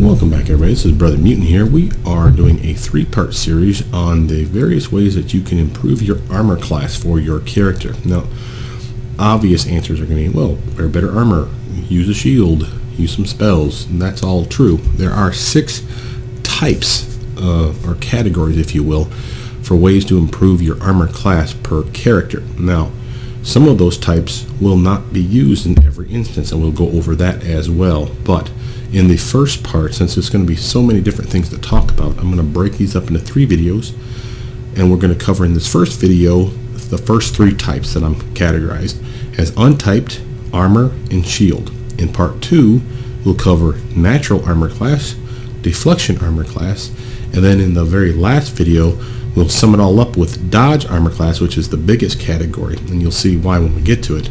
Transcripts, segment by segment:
Welcome back, everybody. This is Brothermutant here. We are doing a 3-part series on the various ways that you can improve your armor class for your character. Now, obvious answers are going to be, well, wear better armor, use a shield, use some spells, and that's all true. There are 6 types, or categories, if you will, for ways to improve your armor class per character. Now, some of those types will not be used in every instance, and we'll go over that as well. But in the first part, since there's going to be so many different things to talk about, I'm going to break these up into 3 videos, and we're going to cover in this first video the first 3 types that I'm categorized as untyped, armor, and shield. In part 2, we'll cover natural armor class, deflection armor class, and then in the very last video, we'll sum it all up with dodge armor class, which is the biggest category, and you'll see why when we get to it,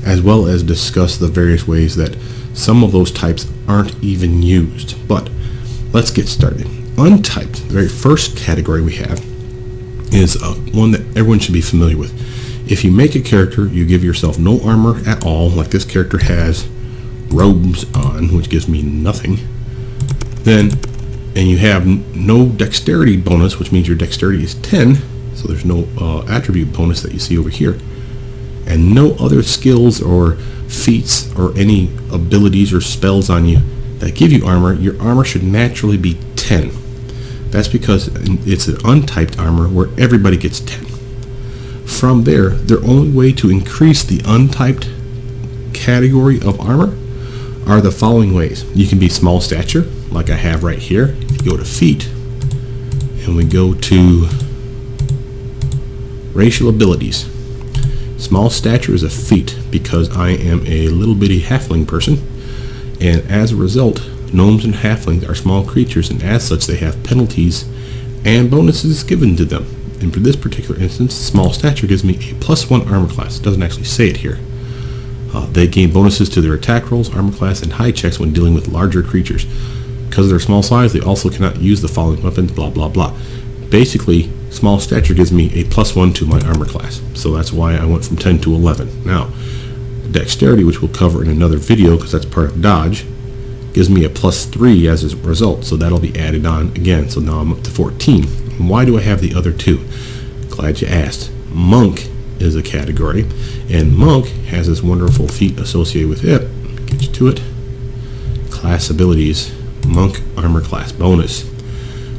as well as discuss the various ways that some of those types aren't even used. But let's get started. Untyped, the very first category we have, is one that everyone should be familiar with. If you make a character, you give yourself no armor at all, like this character has robes on, which gives me nothing, and you have no dexterity bonus, which means your dexterity is 10, so there's no attribute bonus that you see over here, and no other skills or feats or any abilities or spells on you that give you armor, your armor should naturally be 10. That's because it's an untyped armor where everybody gets 10. From there, the only way to increase the untyped category of armor are the following ways. You can be small stature, like I have right here. You go to feat, and we go to racial abilities. Small stature is a feat because I am a little bitty halfling person, and as a result, gnomes and halflings are small creatures, and as such they have penalties and bonuses given to them. And for this particular instance, small stature gives me a +1 armor class. It doesn't actually say it here. They gain bonuses to their attack rolls, armor class, and high checks when dealing with larger creatures. Because of their small size, they also cannot use the following weapons, blah blah blah. Basically, small stature gives me a +1 to my armor class, so that's why I went from 10 to 11. Now, dexterity, which we'll cover in another video because that's part of dodge, gives me a +3 as a result, so that'll be added on again, so now I'm up to 14. And why do I have the other 2? Glad you asked. Monk is a category, and Monk has this wonderful feat associated with it. Get you to it. Class abilities. Monk armor class bonus.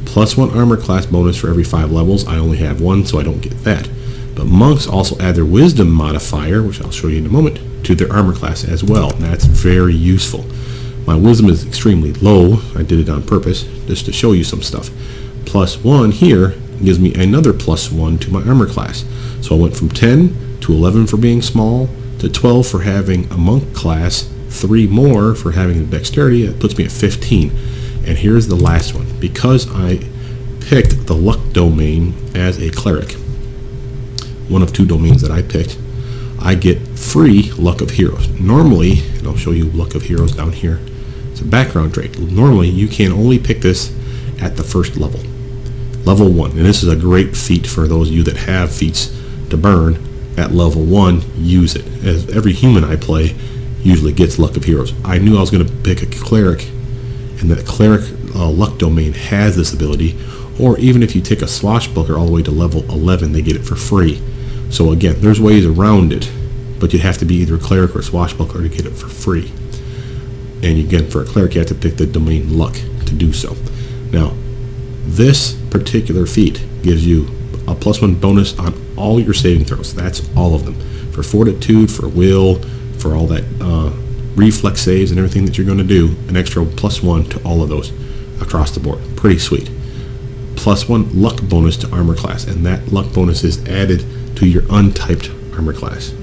+1 armor class bonus for every 5 levels. I only have 1, so I don't get that. But monks also add their wisdom modifier, which I'll show you in a moment, to their armor class as well. That's very useful. My wisdom is extremely low. I did it on purpose, just to show you some stuff. +1 here gives me another +1 to my armor class. So I went from 10 to 11 for being small, to 12 for having a monk class, 3 more for having a dexterity. That puts me at 15. And here's the last one. Because I picked the luck domain as a cleric, one of 2 domains that I picked, I get free luck of heroes. Normally, and I'll show you luck of heroes down here, it's a background trait. Normally, you can only pick this at the first level, level 1. And this is a great feat for those of you that have feats to burn at level 1. Use it, as every human I play usually gets luck of heroes. I knew I was going to pick a cleric, and that cleric luck domain has this ability, or even if you take a swashbuckler all the way to level 11, they get it for free. So again, there's ways around it, but you have to be either a cleric or a swashbuckler to get it for free. And again, for a cleric, you have to pick the domain luck to do so. Now, this particular feat gives you a +1 bonus on all your saving throws. That's all of them. For fortitude, for will, for all that reflex saves and everything that you're going to do, an extra +1 to all of those across the board. Pretty sweet. +1 luck bonus to armor class, and that luck bonus is added to your untyped armor class.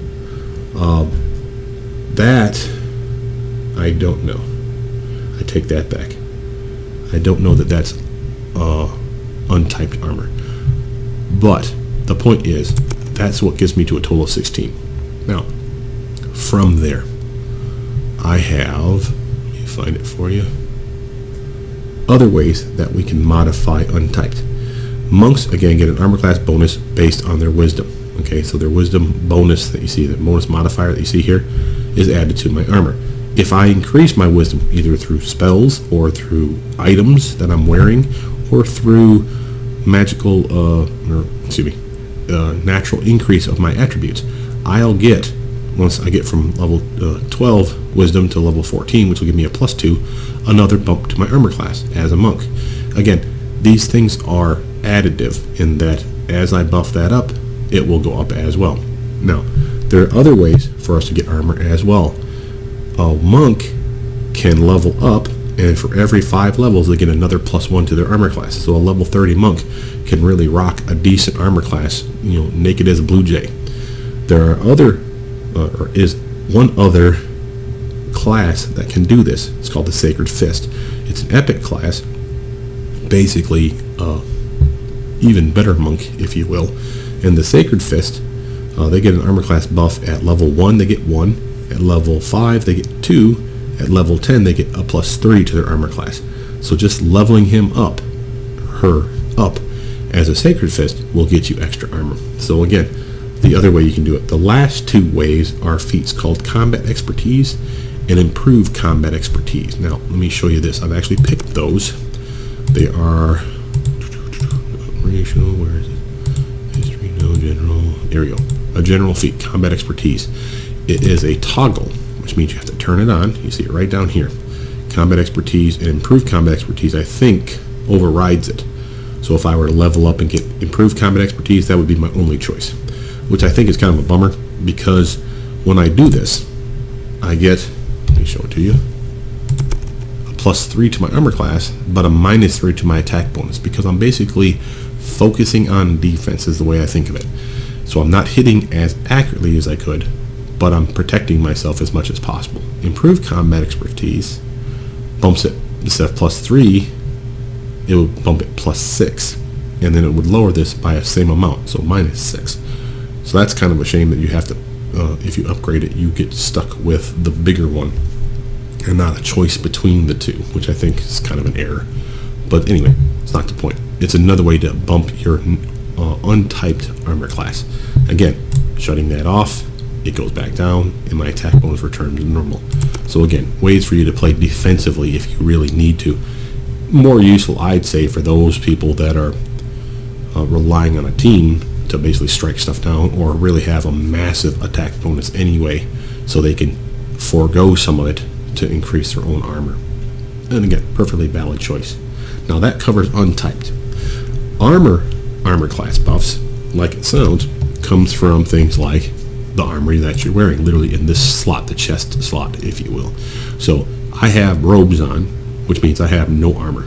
That I don't know. I take that back. I don't know that that's untyped armor. But the point is, that's what gets me to a total of 16. Now, from there, I have, let me find it for you, other ways that we can modify untyped. Monks, again, get an armor class bonus based on their wisdom. Okay, so their wisdom bonus that you see, the bonus modifier that you see here, is added to my armor. if I increase my wisdom either through spells or through items that I'm wearing or through magical, natural increase of my attributes, I'll get, once I get from level 12 wisdom to level 14, which will give me a +2, another bump to my armor class as a monk. Again, these things are additive in that as I buff that up, it will go up as well. Now, there are other ways for us to get armor as well. A monk can level up, and for every 5 levels, they get another +1 to their armor class. So a level 30 monk can really rock a decent armor class, naked as a blue jay. There is one other class that can do this. It's called the Sacred Fist. It's an epic class, basically even better monk, if you will. And the Sacred Fist, they get an armor class buff at level 1, they get 1. At level 5, they get 2. At level 10, they get a +3 to their armor class. So just leveling him up, her up, as a Sacred Fist will get you extra armor. So again, the other way you can do it. The last 2 ways are feats called Combat Expertise and Improved Combat Expertise. Now, let me show you this. I've actually picked those. They are... Where is it? History, no, general. There we go. A general feat, Combat Expertise. It is a toggle, which means you have to turn it on. You see it right down here. Combat Expertise and Improved Combat Expertise, I think, overrides it. So if I were to level up and get Improved Combat Expertise, that would be my only choice, which I think is kind of a bummer, because when I do this, I get, let me show it to you, a +3 to my armor class, but a -3 to my attack bonus, because I'm basically focusing on defense is the way I think of it. So I'm not hitting as accurately as I could, but I'm protecting myself as much as possible. Improved Combat Expertise bumps it, instead of +3, it would bump it +6, and then it would lower this by the same amount, so -6. So that's kind of a shame that you have to, if you upgrade it, you get stuck with the bigger one and not a choice between the two, which I think is kind of an error. But anyway, it's not the point. It's another way to bump your untyped armor class. Again, shutting that off, it goes back down, and my attack bonus returns to normal. So again, ways for you to play defensively if you really need to. More useful, I'd say, for those people that are relying on a team to basically strike stuff down, or really have a massive attack bonus anyway, so they can forego some of it to increase their own armor. And again, perfectly valid choice. Now that covers untyped. Armor class buffs, like it sounds, comes from things like the armor that you're wearing, literally in this slot, the chest slot, if you will. So I have robes on, which means I have no armor.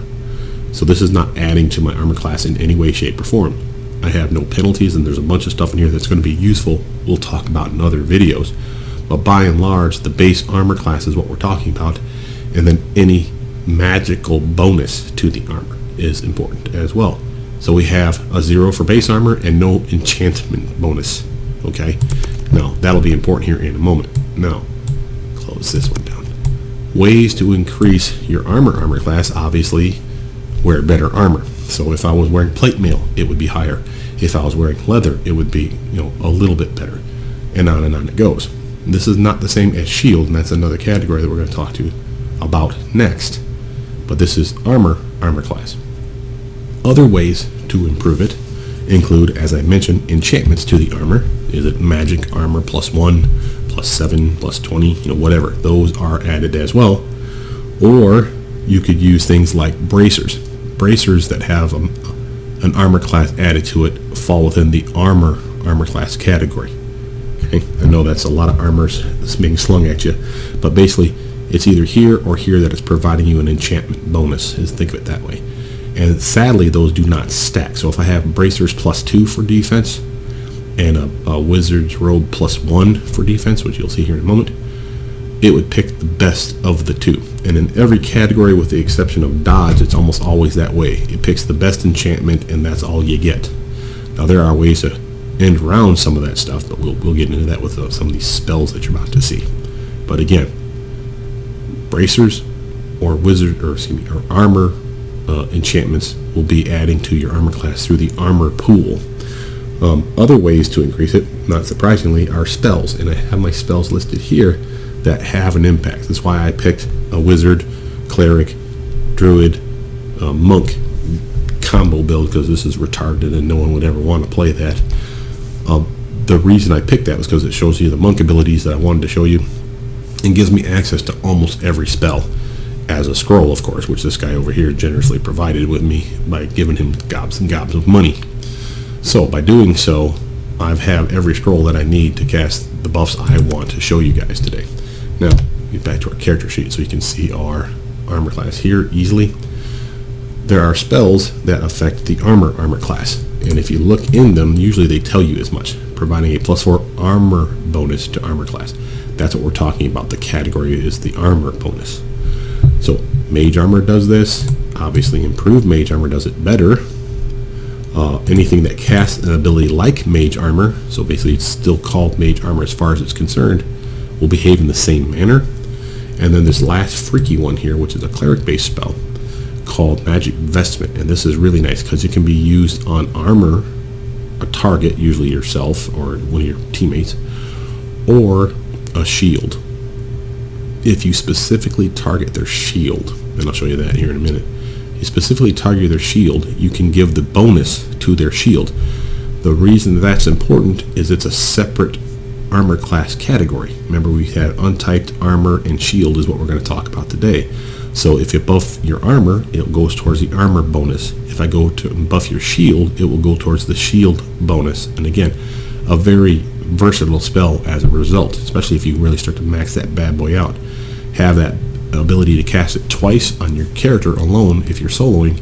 So this is not adding to my armor class in any way, shape, or form. I have no penalties, and there's a bunch of stuff in here that's going to be useful we'll talk about in other videos. But by and large, the base armor class is what we're talking about, and then any magical bonus to the armor is important as well. So we have a 0 for base armor and no enchantment bonus. Okay, now that'll be important here in a moment. Now, close this one down. Ways to increase your armor class, obviously, wear better armor. So if I was wearing plate mail, it would be higher. If I was wearing leather, it would be, a little bit better, and on it goes. This is not the same as shield, and that's another category that we're going to talk to about next. But this is armor class. Other ways to improve it include, as I mentioned, enchantments to the armor. Is it magic armor +1, +7, +20, whatever. Those are added as well. Or you could use things like bracers. Bracers that have an armor class added to it fall within the armor class category. Okay, I know that's a lot of armors that's being slung at you, but basically it's either here or here that it's providing you an enchantment bonus. Think of it that way. And sadly, those do not stack. So if I have bracers +2 for defense and a wizard's robe +1 for defense, which you'll see here in a moment, it would pick the best of the two. And in every category, with the exception of dodge, it's almost always that way. It picks the best enchantment, and that's all you get. Now, there are ways to end around some of that stuff, but we'll get into that with some of these spells that you're about to see. But again, bracers or armor enchantments will be adding to your armor class through the armor pool. Other ways to increase it, not surprisingly, are spells, and I have my spells listed here. that have an impact. That's why I picked a wizard, cleric, druid, monk combo build, because this is retarded and no one would ever want to play that. The reason I picked that was because it shows you the monk abilities that I wanted to show you and gives me access to almost every spell as a scroll, of course, which this guy over here generously provided with me by giving him gobs and gobs of money. So by doing so, I have every scroll that I need to cast the buffs I want to show you guys today. Now, get back to our character sheet so you can see our armor class here easily. There are spells that affect the armor class, and if you look in them, usually they tell you as much, providing a +4 armor bonus to armor class. That's what we're talking about. The category is the armor bonus. So Mage Armor does this. Obviously Improved Mage Armor does it better. Anything that casts an ability like Mage Armor, so basically it's still called Mage Armor as far as it's concerned, will behave in the same manner. And then this last freaky one here, which is a cleric based spell called Magic Vestment, and this is really nice because it can be used on armor, a target, usually yourself or one of your teammates, or a shield. If you specifically target their shield, and I'll show you that here in a minute, you specifically target their shield, you can give the bonus to their shield. The reason that's important is it's a separate armor class category. Remember, we had untyped armor and shield is what we're going to talk about today. So if you buff your armor, it goes towards the armor bonus. If I go to buff your shield, it will go towards the shield bonus. And again, a very versatile spell as a result, especially if you really start to max that bad boy out. Have that ability to cast it twice on your character alone if you're soloing,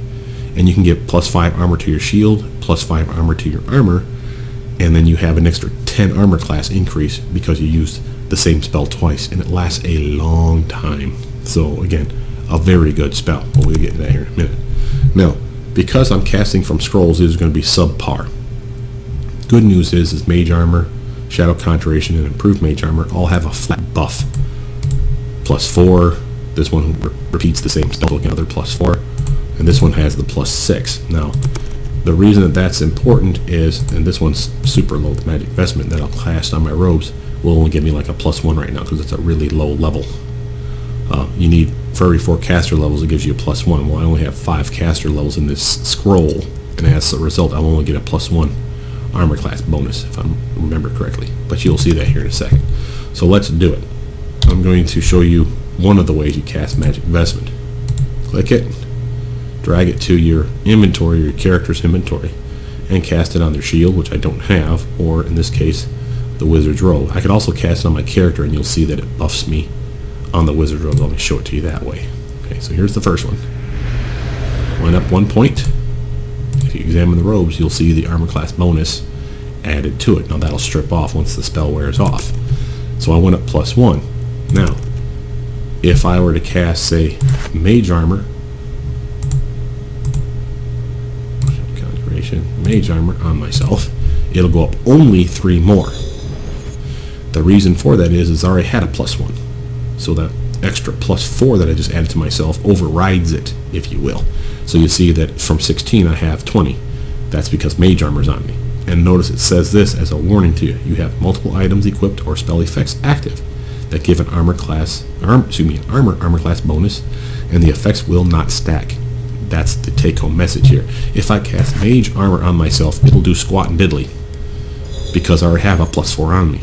and you can get +5 armor to your shield, +5 armor to your armor, and then you have an extra 10 armor class increase because you used the same spell twice, and it lasts a long time. So again, a very good spell. We'll get to that here in a minute. Now, because I'm casting from scrolls, this is going to be subpar. Good news is Mage Armor, Shadow Conjuration, and Improved Mage Armor all have a flat buff. +4. This one repeats the same spell, another +4, and this one has the +6. Now, the reason that that's important is, and this one's super low, the Magic Vestment that I'll cast on my robes will only give me like a +1 right now because it's a really low level. You need, for every 4 caster levels, it gives you a +1. Well, I only have 5 caster levels in this scroll, and as a result, I'll only get a +1 armor class bonus, if I remember correctly. But you'll see that here in a second. So let's do it. I'm going to show you one of the ways you cast Magic Vestment. Click it, drag it to your inventory, your character's inventory, and cast it on their shield, which I don't have, or in this case, the wizard's robe. I could also cast it on my character, and you'll see that it buffs me on the wizard's robe. Let me show it to you that way. Okay, so here's the first one. Went up 1 point. If you examine the robes, you'll see the armor class bonus added to it. Now that'll strip off once the spell wears off. So I went up +1. Now, if I were to cast, say, Mage Armor, Mage Armor on myself, it'll go up only 3 more. The reason for that is I already had a +1. So that extra +4 that I just added to myself overrides it, if you will. So you see that from 16 I have 20. That's because Mage Armor's on me. And notice it says this as a warning to you. You have multiple items equipped or spell effects active that give an armor class bonus, and the effects will not stack. That's the take-home message here. If I cast Mage Armor on myself, it'll do squat and diddly because I already have a +4 on me.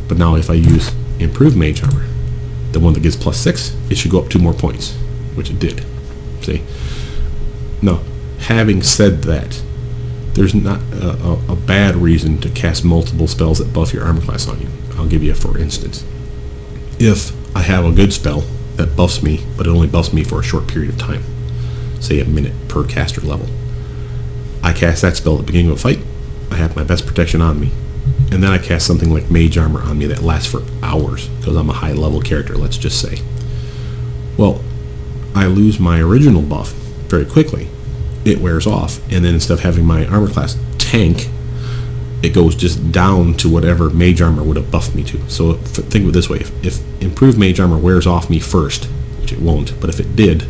But now if I use Improved Mage Armor, the one that gives +6, it should go up 2 more points, which it did. See? Now, having said that, there's not a bad reason to cast multiple spells that buff your armor class on you. I'll give you a for instance. If I have a good spell that buffs me, but it only buffs me for a short period of time, say a minute per caster level, I cast that spell at the beginning of a fight, I have my best protection on me, and then I cast something like Mage Armor on me that lasts for hours, because I'm a high level character, let's just say. Well, I lose my original buff very quickly. It wears off, and then instead of having my armor class tank, it goes just down to whatever Mage Armor would have buffed me to. So think of it this way, if Improved Mage Armor wears off me first, which it won't, but if it did,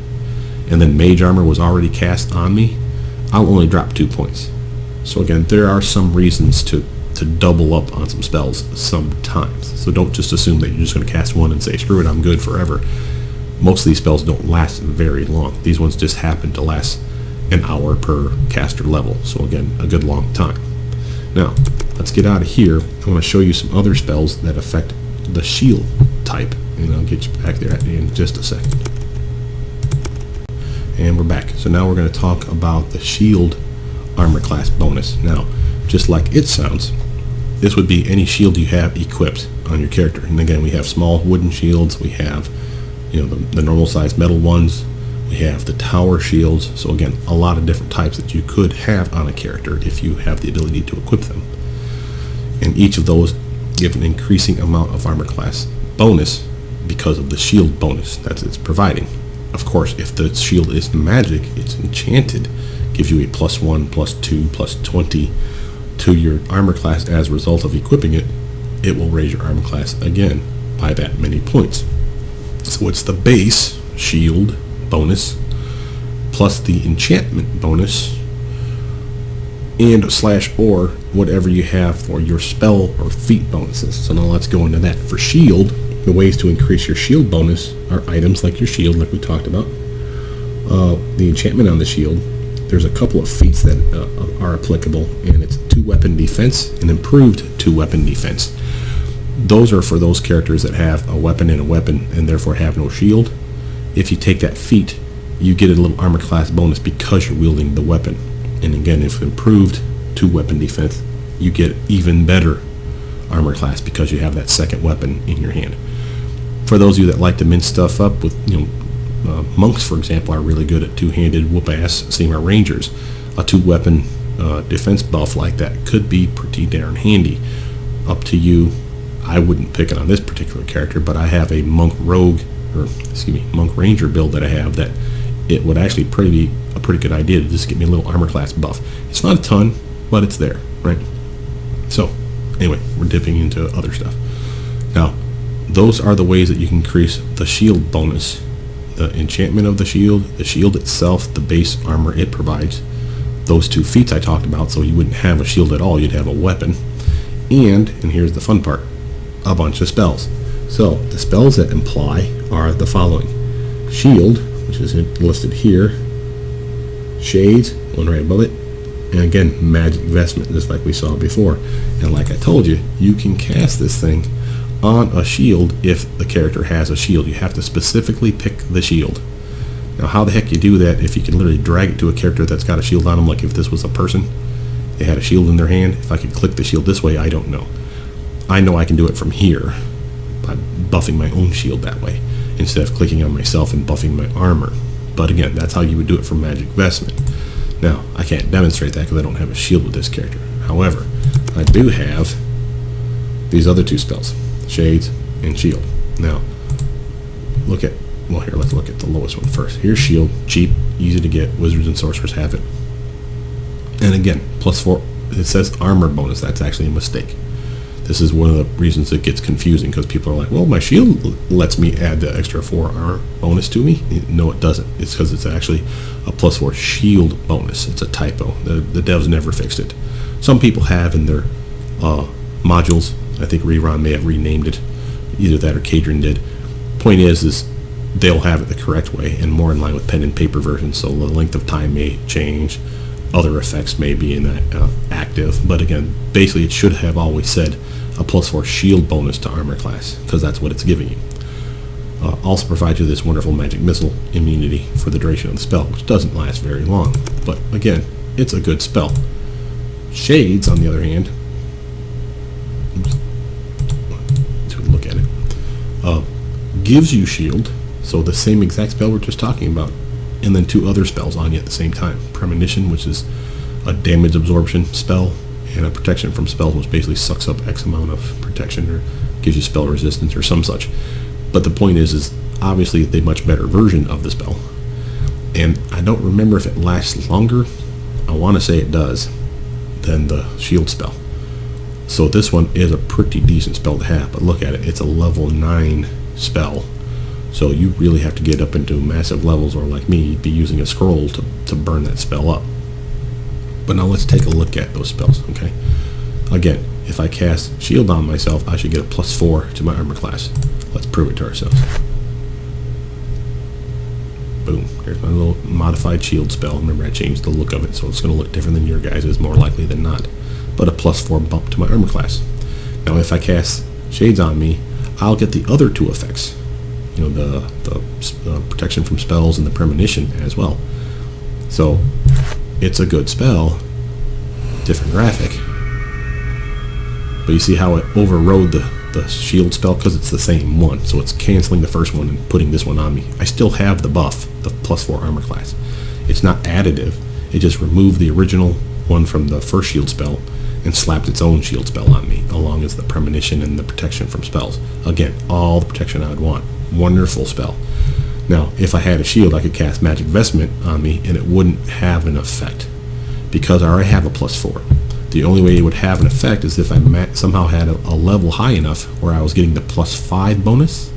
and then Mage Armor was already cast on me, I'll only drop 2 points. So again, there are some reasons to to double up on some spells sometimes. So don't just assume that you're just going to cast one and say, screw it, I'm good forever. Most of these spells don't last very long. These ones just happen to last an hour per caster level. So again, a good long time. Now, let's get out of here. I want to show you some other spells that affect the shield type. And I'll get you back there in just a second. And we're back. So now we're going to talk about the shield armor class bonus. Now, just like it sounds, this would be any shield you have equipped on your character. And again, we have small wooden shields. We have, the normal size metal ones. We have the tower shields. So again, a lot of different types that you could have on a character if you have the ability to equip them. And each of those give an increasing amount of armor class bonus because of the shield bonus that it's providing. Of course, if the shield is magic, it's enchanted, gives you a +1, +2, +20 to your armor class as a result of equipping it. It will raise your armor class again by that many points. So it's the base shield bonus plus the enchantment bonus and /or whatever you have for your spell or feat bonuses. So now let's go into that. For shield, the ways to increase your shield bonus are items like your shield, like we talked about. The enchantment on the shield, there's a couple of feats that are applicable, and it's 2-weapon defense and improved 2-weapon defense. Those are for those characters that have a weapon and therefore have no shield. If you take that feat, you get a little armor class bonus because you're wielding the weapon. And again, if improved 2-weapon defense, you get even better armor class because you have that second weapon in your hand. For those of you that like to mince stuff up with, monks, for example, are really good at two-handed whoop-ass. Same are rangers. A 2-weapon defense buff like that could be pretty darn handy. Up to you. I wouldn't pick it on this particular character, but I have a monk ranger build that I have that it would actually be a pretty good idea to just get me a little armor class buff. It's not a ton, but it's there, right? So, anyway, we're dipping into other stuff. Now, those are the ways that you can increase the shield bonus. The enchantment of the shield itself, the base armor it provides, those 2 feats I talked about, so you wouldn't have a shield at all, you'd have a weapon, and here's the fun part, a bunch of spells. So the spells that imply are the following: shield, which is listed here, shades, one right above it, and again, magic vestment, just like we saw before. And like I told you, you can cast this thing on a shield if the character has a shield. You have to specifically pick the shield. Now, how the heck you do that if you can literally drag it to a character that's got a shield on them? Like if this was a person, they had a shield in their hand, if I could click the shield this way, I don't know. I know I can do it from here by buffing my own shield that way instead of clicking on myself and buffing my armor. But again, that's how you would do it for magic vestment. Now, I can't demonstrate that because I don't have a shield with this character. However, I do have these other 2 spells, shades and shield. Now, let's look at the lowest one first. Here's shield, cheap, easy to get. Wizards and sorcerers have it. And again, +4, it says armor bonus. That's actually a mistake. This is one of the reasons it gets confusing, because people are like, well, my shield lets me add the extra 4 armor bonus to me. No, it doesn't. It's because it's actually a +4 shield bonus. It's a typo. The devs never fixed it. Some people have in their modules. I think Rerun may have renamed it. Either that or Cadron did. Point is they'll have it the correct way and more in line with pen and paper versions, so the length of time may change. Other effects may be in that active, but again, basically it should have always said a +4 shield bonus to armor class, because that's what it's giving you. Also provides you this wonderful magic missile immunity for the duration of the spell, which doesn't last very long, but again, it's a good spell. Shades, on the other hand, let's look at it, gives you shield, so the same exact spell we're just talking about, and then 2 other spells on you at the same time. Premonition, which is a damage absorption spell, and a protection from spells, which basically sucks up X amount of protection or gives you spell resistance or some such. But the point is obviously a much better version of the spell. And I don't remember if it lasts longer. I want to say it does, than the shield spell. So this one is a pretty decent spell to have, but look at it. It's a level 9 spell. So you really have to get up into massive levels, or like me, be using a scroll to burn that spell up. But now let's take a look at those spells, okay? Again, if I cast shield on myself, I should get a +4 to my armor class. Let's prove it to ourselves. Boom, there's my little modified shield spell. Remember, I changed the look of it, so it's going to look different than your guys', more likely than not. But a +4 bump to my armor class. Now, if I cast shades on me, I'll get the other 2 effects. You know, the protection from spells and the premonition as well. So, it's a good spell. Different graphic. But you see how it overrode the shield spell because it's the same one. So it's canceling the first one and putting this one on me. I still have the buff, the +4 armor class. It's not additive. It just removed the original one from the first shield spell and slapped its own shield spell on me, along with the premonition and the protection from spells. Again, all the protection I would want. Wonderful spell. Now, if I had a shield, I could cast Magic Vestment on me and it wouldn't have an effect because I already have a +4. The only way it would have an effect is if I somehow had a level high enough where I was getting the +5 bonus,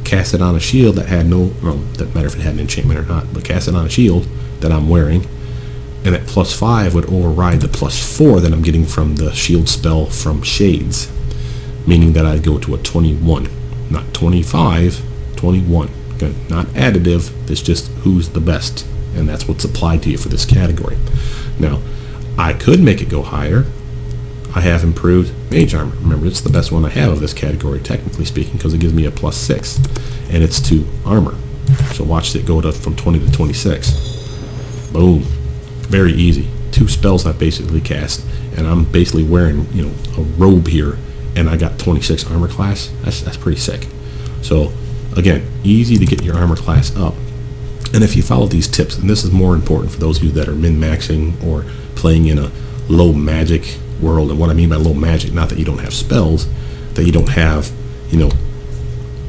cast it on a shield that had no, well, doesn't matter if it had an enchantment or not, but cast it on a shield that I'm wearing, and that +5 would override the +4 that I'm getting from the shield spell from Shades, meaning that I'd go to a 21, not 25, 21. Again, not additive, it's just who's the best, and that's what's applied to you for this category. Now, I could make it go higher. I have improved Mage Armor. Remember, it's the best one I have of this category, technically speaking, because it gives me a +6, and it's to armor. So watch it go from 20 to 26. Boom. Very easy. 2 spells I've basically cast, and I'm basically wearing, you know, a robe here, and I got 26 armor class. That's pretty sick. So, again, easy to get your armor class up. And if you follow these tips, and this is more important for those of you that are min-maxing or playing in a low magic world, and what I mean by low magic, not that you don't have spells, that you don't have, you know,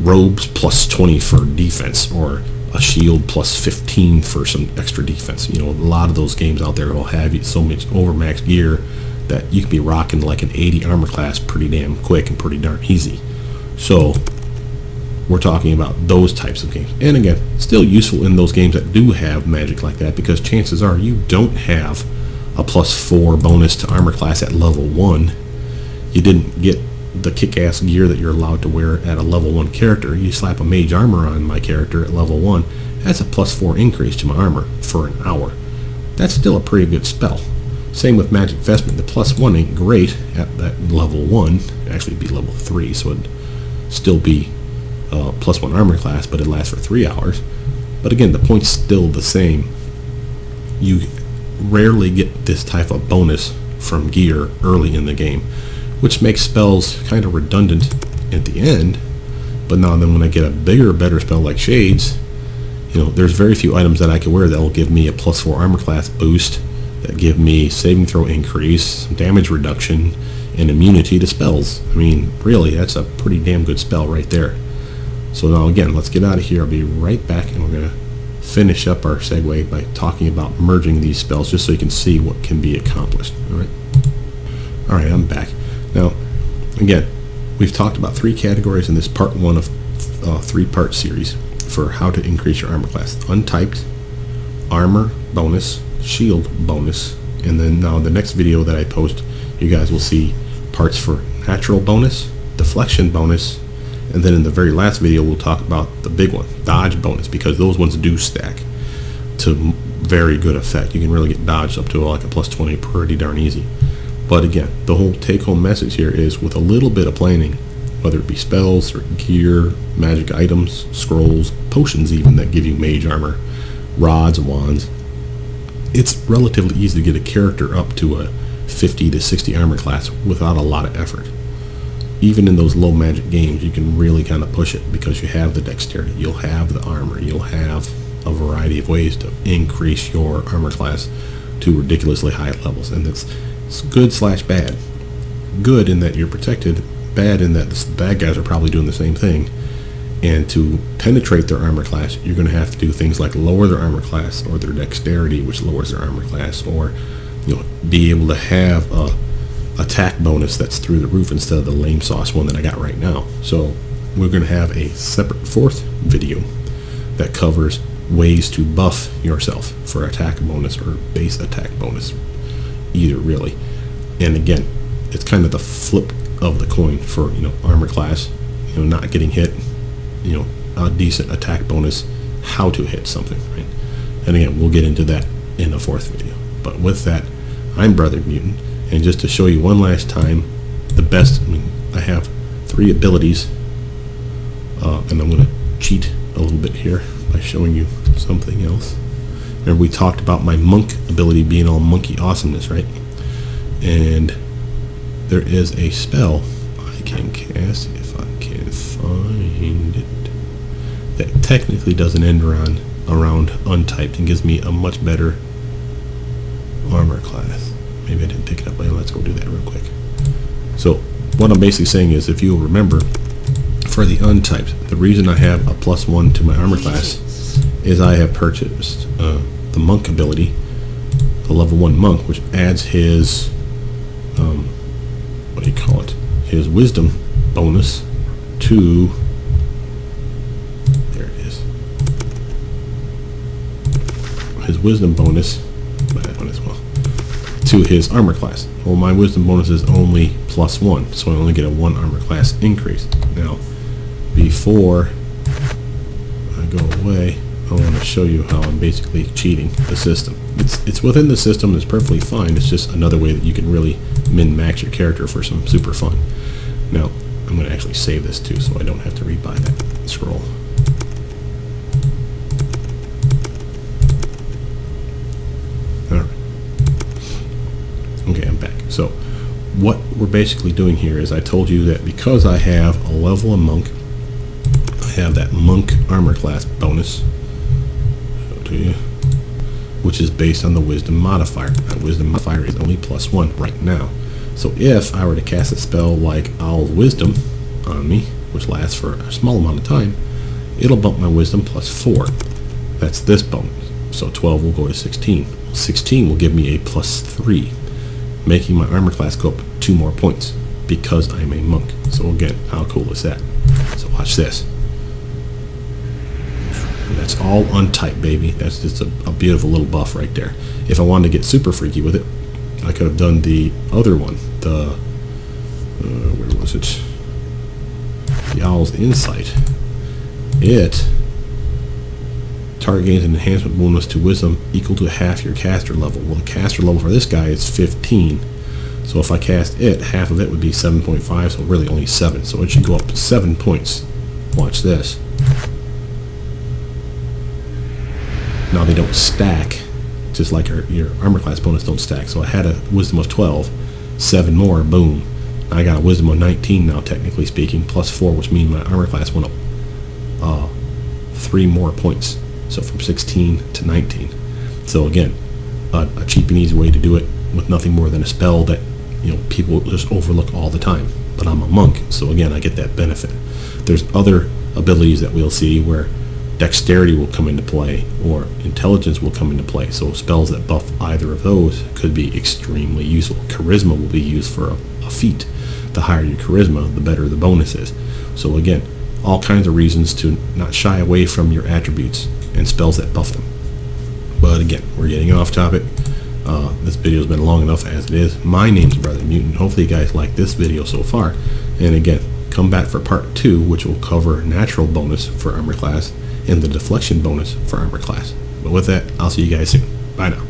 robes +20 for defense, or a shield +15 for some extra defense. You know, a lot of those games out there will have so much overmaxed gear that you can be rocking like an 80 armor class pretty damn quick and pretty darn easy. So, we're talking about those types of games. And again, still useful in those games that do have magic like that, because chances are you don't have a +4 bonus to armor class at level 1. You didn't get the kick-ass gear that you're allowed to wear at a level 1 character. You slap a Mage Armor on my character at level 1, that's a +4 increase to my armor for an hour. That's still a pretty good spell. Same with Magic Vestment. The +1 ain't great at that level 1. Actually, it'd be level 3, so it'd still be +1 armor class, but it lasts for 3 hours. But again, the point's still the same. You rarely get this type of bonus from gear early in the game, which makes spells kind of redundant at the end. But now then when I get a bigger, better spell like Shades, you know, there's very few items that I can wear that will give me a +4 armor class boost, that give me saving throw increase, damage reduction, and immunity to spells. I mean, really, that's a pretty damn good spell right there. So now again, let's get out of here. I'll be right back, and we're going to finish up our segue by talking about merging these spells, just so you can see what can be accomplished. All right, I'm back. Now, again, we've talked about 3 categories in this part 1 of 3-part series for how to increase your armor class. Untyped, armor bonus, shield bonus, and then now the next video that I post, you guys will see parts for natural bonus, deflection bonus, and then in the very last video we'll talk about the big one, dodge bonus, because those ones do stack to very good effect. You can really get dodged up to like a +20 pretty darn easy. But again, the whole take-home message here is, with a little bit of planning, whether it be spells or gear, magic items, scrolls, potions even that give you Mage Armor, rods and wands, it's relatively easy to get a character up to a 50 to 60 armor class without a lot of effort. Even in those low magic games, you can really kind of push it because you have the dexterity, you'll have the armor, you'll have a variety of ways to increase your armor class to ridiculously high levels. And it's good / bad. Good in that you're protected, bad in that the bad guys are probably doing the same thing. And to penetrate their armor class, you're going to have to do things like lower their armor class, or their dexterity, which lowers their armor class, or be able to have a attack bonus that's through the roof instead of the lame sauce one that I got right now. So we're going to have a separate 4th video that covers ways to buff yourself for attack bonus or base attack bonus, either really. And again, it's kind of the flip of the coin for, armor class, not getting hit, a decent attack bonus, how to hit something, right? And again, we'll get into that in the 4th video. But with that, I'm Brothermutant, and just to show you one last time, the best, I have 3 abilities, and I'm going to cheat a little bit here by showing you something else. Remember, we talked about my monk ability being all monkey awesomeness, right? And there is a spell I can cast, if I can find it, that technically does an end around untyped and gives me a much better armor class. Maybe I didn't pick it up. Let's go do that real quick. So what I'm basically saying is, if you'll remember, for the untyped, the reason I have a +1 to my armor class is I have purchased the monk ability, the level 1 monk, which adds his what do you call it, his wisdom bonus to, there it is, his wisdom bonus, that one as well, to his armor class. Well, my wisdom bonus is only +1, so I only get a 1 armor class increase. Now, before I go away, I want to show you how I'm basically cheating the system. It's within the system, it's perfectly fine. It's just another way that you can really min-max your character for some super fun. Now, I'm going to actually save this too, so I don't have to rebuy that scroll. Alright. Okay, I'm back. So, what we're basically doing here is, I told you that because I have a level of monk, I have that monk armor class bonus, to you, which is based on the wisdom modifier. That wisdom modifier is only +1 right now. So if I were to cast a spell like Owl's Wisdom on me, which lasts for a small amount of time, it'll bump my wisdom +4. That's this bonus. So 12 will go to 16. 16 will give me a +3, making my armor class go up 2 more points because I'm a monk. So again, how cool is that? So watch this. That's all untyped, baby. That's just a beautiful little buff right there. If I wanted to get super freaky with it, I could have done the other one. The where was it? The Owl's Insight. It target gains an enhancement bonus to wisdom equal to half your caster level. Well, the caster level for this guy is 15. So if I cast it, half of it would be 7.5, so really only 7. So it should go up to 7 points. Watch this. Now they don't stack, just like your armor class bonus don't stack. So I had a wisdom of 12, 7 more, boom. I got a wisdom of 19 now, technically speaking, +4, which means my armor class went up 3 more points. So from 16 to 19. So again, a cheap and easy way to do it with nothing more than a spell that people just overlook all the time. But I'm a monk, so again, I get that benefit. There's other abilities that we'll see where Dexterity will come into play, or Intelligence will come into play. So spells that buff either of those could be extremely useful. Charisma will be used for a feat. The higher your Charisma, the better the bonus is. So again, all kinds of reasons to not shy away from your attributes and spells that buff them. But again, we're getting off topic. This video's been long enough as it is. My name's Brothermutant. Hopefully you guys like this video so far. And again, come back for part 2, which will cover natural bonus for armor class and the deflection bonus for armor class. But with that, I'll see you guys soon. Bye now.